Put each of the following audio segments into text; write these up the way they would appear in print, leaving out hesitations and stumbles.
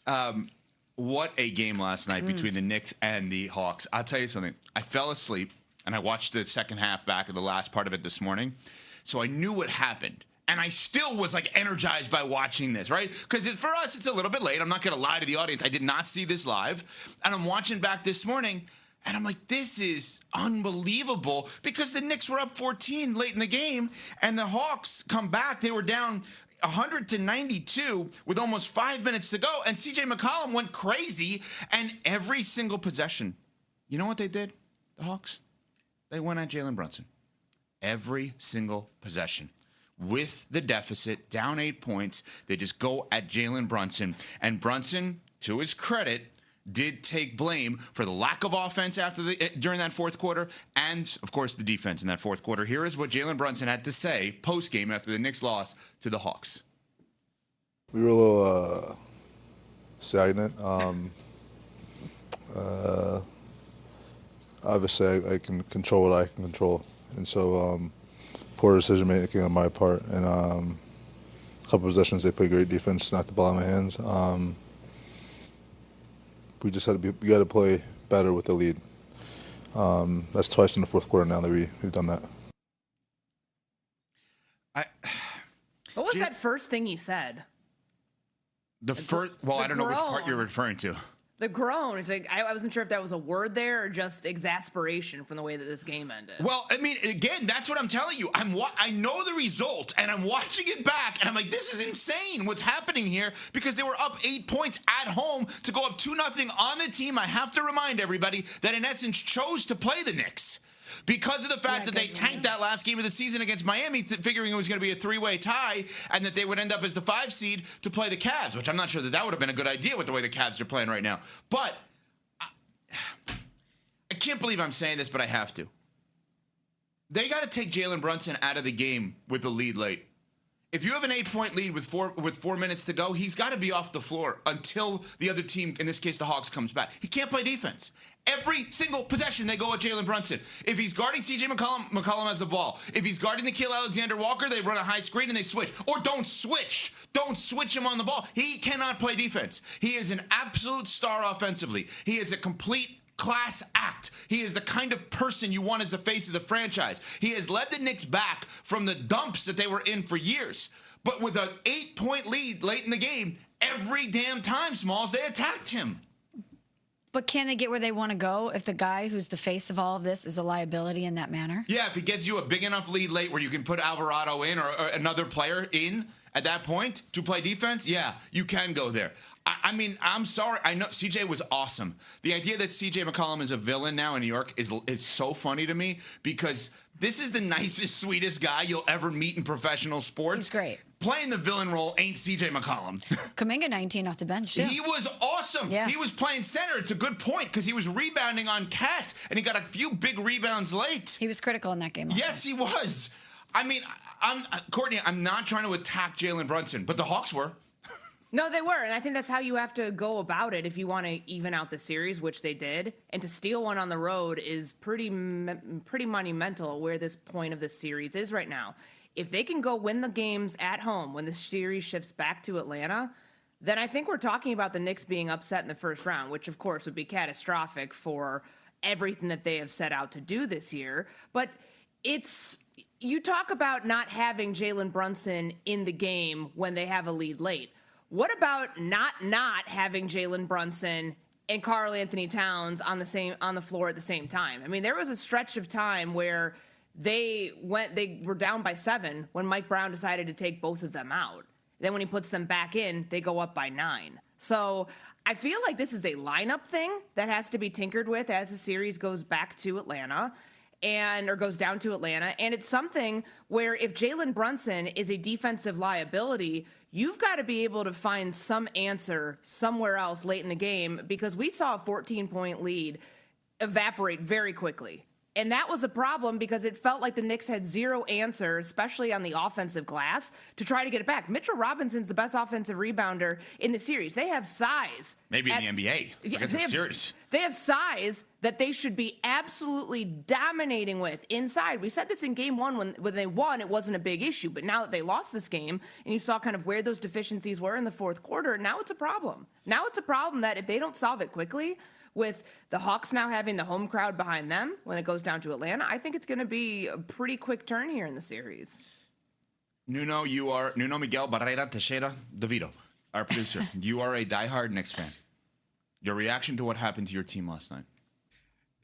What a game last night between the Knicks and the Hawks. I'll tell you something. I fell asleep, and I watched the second half back of the last part of it this morning, so I knew what happened. And I still was, like, energized by watching this, right? Because for us, it's a little bit late. I'm not going to lie to the audience. I did not see this live. And I'm watching back this morning, and I'm like, this is unbelievable, because the Knicks were up 14 late in the game, and the Hawks come back. They were down 100-92 with almost 5 minutes to go, and CJ McCollum went crazy, and every single possession, you know what they did, the Hawks? They went at Jalen Brunson. Every single possession. With the deficit, down 8 points, they just go at Jalen Brunson, and Brunson, to his credit, did take blame for the lack of offense during that fourth quarter, and of course the defense in that fourth quarter. Here is what Jalen Brunson had to say post-game after the Knicks loss to the Hawks. We were a little stagnant. Obviously, I can control what I can control, and so poor decision making on my part. And a couple possessions, they played great defense, knocked the ball out of my hands. We just had to we got to play better with the lead. That's twice in the fourth quarter now that we've done that. What was that first thing he said? I don't know which part you're referring to. The groan. It's like I wasn't sure if that was a word there or just exasperation from the way that this game ended. Well, I mean, again, that's what I'm telling you. I know the result, and I'm watching it back, and I'm like, this is insane what's happening here, because they were up 8 points at home to go up 2-0 on the team. I have to remind everybody that in essence chose to play the Knicks, because of the fact that they tanked that last game of the season against Miami, figuring it was going to be a three-way tie and that they would end up as the 5 seed to play the Cavs, which I'm not sure that would have been a good idea with the way the Cavs are playing right now. But I can't believe I'm saying this, but I have to. They got to take Jalen Brunson out of the game with the lead late. If you have an 8-point lead with 4 minutes to go, he's got to be off the floor until the other team, in this case the Hawks, comes back. He can't play defense. Every single possession, they go at Jalen Brunson. If he's guarding CJ McCollum, McCollum has the ball. If he's guarding Nickeil Alexander-Walker, they run a high screen and they switch. Or don't switch. Don't switch him on the ball. He cannot play defense. He is an absolute star offensively. He is a complete class act. He is the kind of person you want as the face of the franchise. He has led the Knicks back from the dumps that they were in for years. But with an 8-point lead late in the game, every damn time, Smalls, they attacked him. But can they get where they want to go if the guy who's the face of all of this is a liability in that manner? Yeah, if he gets you a big enough lead late where you can put Alvarado in or another player in at that point to play defense, yeah, you can go there. I mean, I'm sorry. I know CJ was awesome. The idea that CJ McCollum is a villain now in New York is so funny to me, because this is the nicest, sweetest guy you'll ever meet in professional sports. He's great. Playing the villain role ain't CJ McCollum. Kuminga 19 off the bench, too. He was awesome. Yeah. He was playing center. It's a good point, because he was rebounding on Cat, and he got a few big rebounds late. He was critical in that game. Yes, he was. I mean, Courtney, I'm not trying to attack Jalen Brunson, but the Hawks were. No, they were, and I think that's how you have to go about it if you want to even out the series, which they did. And to steal one on the road is pretty monumental where this point of the series is right now. If they can go win the games at home when the series shifts back to Atlanta, then I think we're talking about the Knicks being upset in the first round, which, of course, would be catastrophic for everything that they have set out to do this year. But you talk about not having Jalen Brunson in the game when they have a lead late. What about not having Jalen Brunson and Karl Anthony Towns on the floor at the same time? I mean, there was a stretch of time where they were down by 7 when Mike Brown decided to take both of them out. Then when he puts them back in, they go up by 9. So I feel like this is a lineup thing that has to be tinkered with as the series goes back to Atlanta. Or goes down to Atlanta. And it's something where if Jalen Brunson is a defensive liability, you've got to be able to find some answer somewhere else late in the game, because we saw a 14-point lead evaporate very quickly. And that was a problem because it felt like the Knicks had zero answer, especially on the offensive glass, to try to get it back. Mitchell Robinson's the best offensive rebounder in the series. They have size. Maybe in the NBA. They have size that they should be absolutely dominating with inside. We said this in game one when they won, it wasn't a big issue. But now that they lost this game and you saw kind of where those deficiencies were in the fourth quarter, now it's a problem. Now it's a problem that if they don't solve it quickly, with the Hawks now having the home crowd behind them when it goes down to Atlanta, I think it's going to be a pretty quick turn here in the series. Nuno Miguel Barrera Teixeira DeVito, our producer. You are a diehard Knicks fan. Your reaction to what happened to your team last night?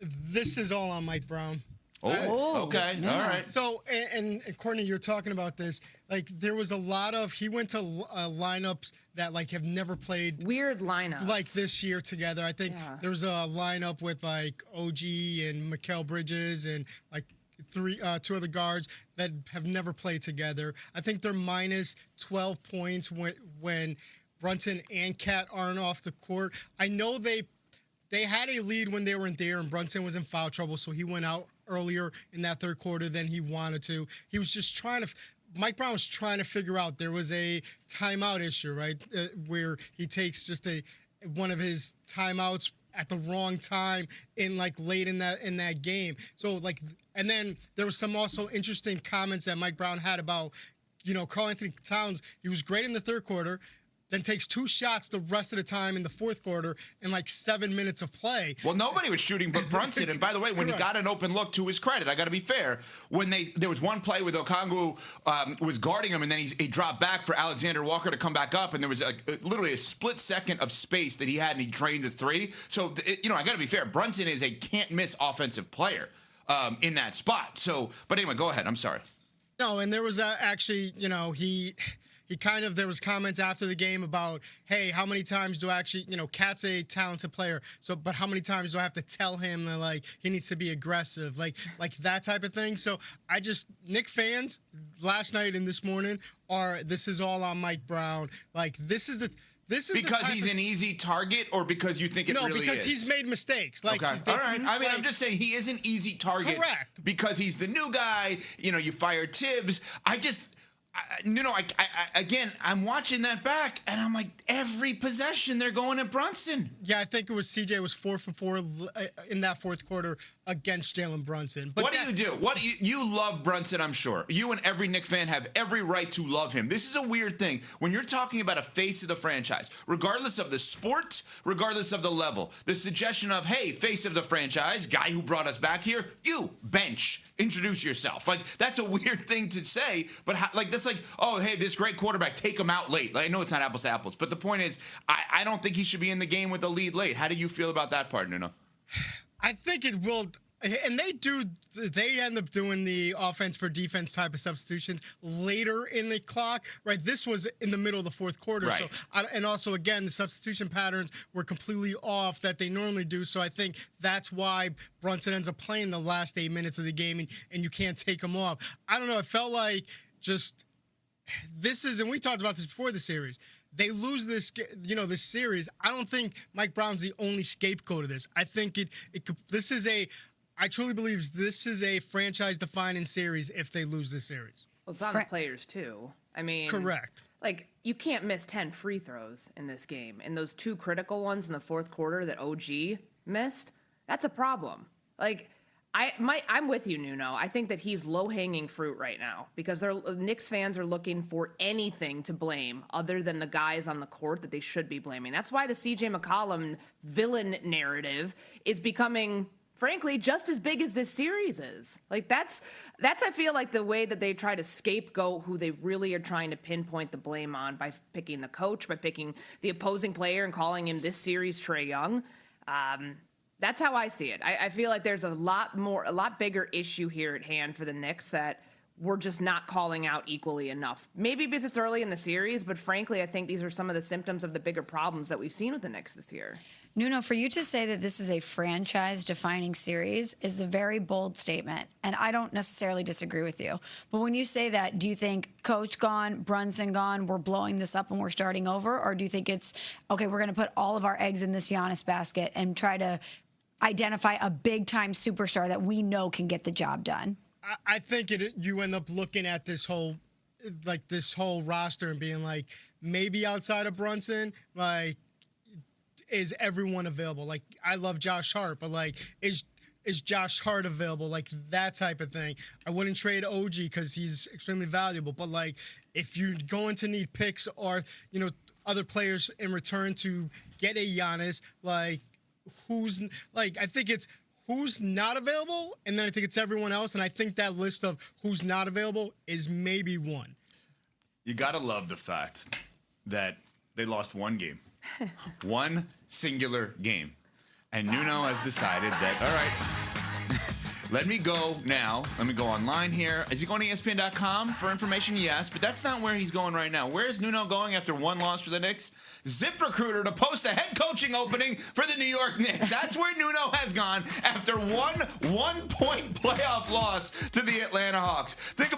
This is all on Mike Brown. Oh, okay. Yeah. All right. So, and Courtney, you're talking about this. Like, there was a lot of, he went to lineups that, like, have never played. Weird lineups. Like, this year together. I think there was a lineup with, like, OG and Mikal Bridges and, like, two other guards that have never played together. I think they're minus 12 points when Brunson and Cat aren't off the court. I know they had a lead when they were in there, and Brunson was in foul trouble, so he went out earlier in that third quarter than he wanted to. He was just trying to – Mike Brown was trying to figure out there was a timeout issue, right, where he takes just one of his timeouts at the wrong time late in that game. So, like – and then there was some also interesting comments that Mike Brown had about, Karl Anthony Towns. He was great in the third quarter, then takes 2 shots the rest of the time in the fourth quarter in like 7 minutes of play. Well, nobody was shooting but Brunson. And by the way, when he got an open look, to his credit, I got to be fair, when there was one play where Okongwu was guarding him, and then he dropped back for Alexander Walker to come back up, and there was literally a split second of space that he had, and he drained the three. So, I got to be fair. Brunson is a can't-miss offensive player in that spot. So, but anyway, go ahead. I'm sorry. No, and there was actually, there was comments after the game about, hey, how many times do I actually, Cat's a talented player, but how many times do I have to tell him that, like, he needs to be aggressive, like that type of thing. So Knick fans last night and this morning this is all on Mike Brown. Like, because he's an easy target, or because you think it really is? No, because he's made mistakes. Like, okay. All right. I mean, I'm just saying he is an easy target. Correct. Because he's the new guy. You fired Tibbs. Again, I'm watching that back, and I'm like, every possession they're going at Brunson. Yeah, I think it was CJ was 4 for 4 in that fourth quarter against Jalen Brunson. But what do you do? You love Brunson, I'm sure. You and every Knick fan have every right to love him. This is a weird thing. When you're talking about a face of the franchise, regardless of the sport, regardless of the level, the suggestion of, hey, face of the franchise, guy who brought us back here, you, bench, introduce yourself. Like, that's a weird thing to say, but that's like, oh, hey, this great quarterback, take him out late. Like, I know it's not apples to apples, but the point is, I don't think he should be in the game with a lead late. How do you feel about that part, Nuno? I think it will, and they end up doing the offense for defense type of substitutions later in the clock, right? This was in the middle of the fourth quarter. Right. So, and also, again, the substitution patterns were completely off that they normally do. So I think that's why Brunson ends up playing the last 8 minutes of the game, and you can't take him off. I don't know. It felt like and we talked about this before the series. They lose this series. I don't think Mike Brown's the only scapegoat of this. I think I truly believe this is a franchise-defining series if they lose this series. Well, it's on the players, too. I mean, correct. Like, you can't miss 10 free throws in this game. And those 2 critical ones in the fourth quarter that OG missed, that's a problem. Like, I'm with you, Nuno. I think that he's low-hanging fruit right now because Knicks fans are looking for anything to blame other than the guys on the court that they should be blaming. That's why the CJ McCollum villain narrative is becoming, frankly, just as big as this series is. Like, that's I feel like the way that they try to scapegoat who they really are trying to pinpoint the blame on by picking the coach, by picking the opposing player and calling him this series Trae Young. That's how I see it. I feel like there's a lot bigger issue here at hand for the Knicks that we're just not calling out equally enough. Maybe because it's early in the series, but frankly, I think these are some of the symptoms of the bigger problems that we've seen with the Knicks this year. Nuno, for you to say that this is a franchise-defining series is a very bold statement, and I don't necessarily disagree with you. But when you say that, do you think Coach gone, Brunson gone, we're blowing this up and we're starting over? Or do you think it's, okay, we're going to put all of our eggs in this Giannis basket and try to identify a big-time superstar that we know can get the job done? I think you end up looking at this whole roster and being like, maybe outside of Brunson, like, is everyone available? Like, I love Josh Hart, but like, is Josh Hart available? Like, that type of thing. I wouldn't trade OG because he's extremely valuable. But like, if you're going to need picks or, you know, other players in return to get a Giannis, like, I think it's who's not available, and then I think it's everyone else. And I think that list of who's not available is maybe one. You got to love the fact that they lost one game, one singular game. And Nuno has decided that, all right, let me go now. Let me go online here. Is he going to ESPN.com for information? Yes, but that's not where he's going right now. Where is Nuno going after one loss for the Knicks? ZipRecruiter to post a head coaching opening for the New York Knicks. That's where Nuno has gone after one point playoff loss to the Atlanta Hawks. Think about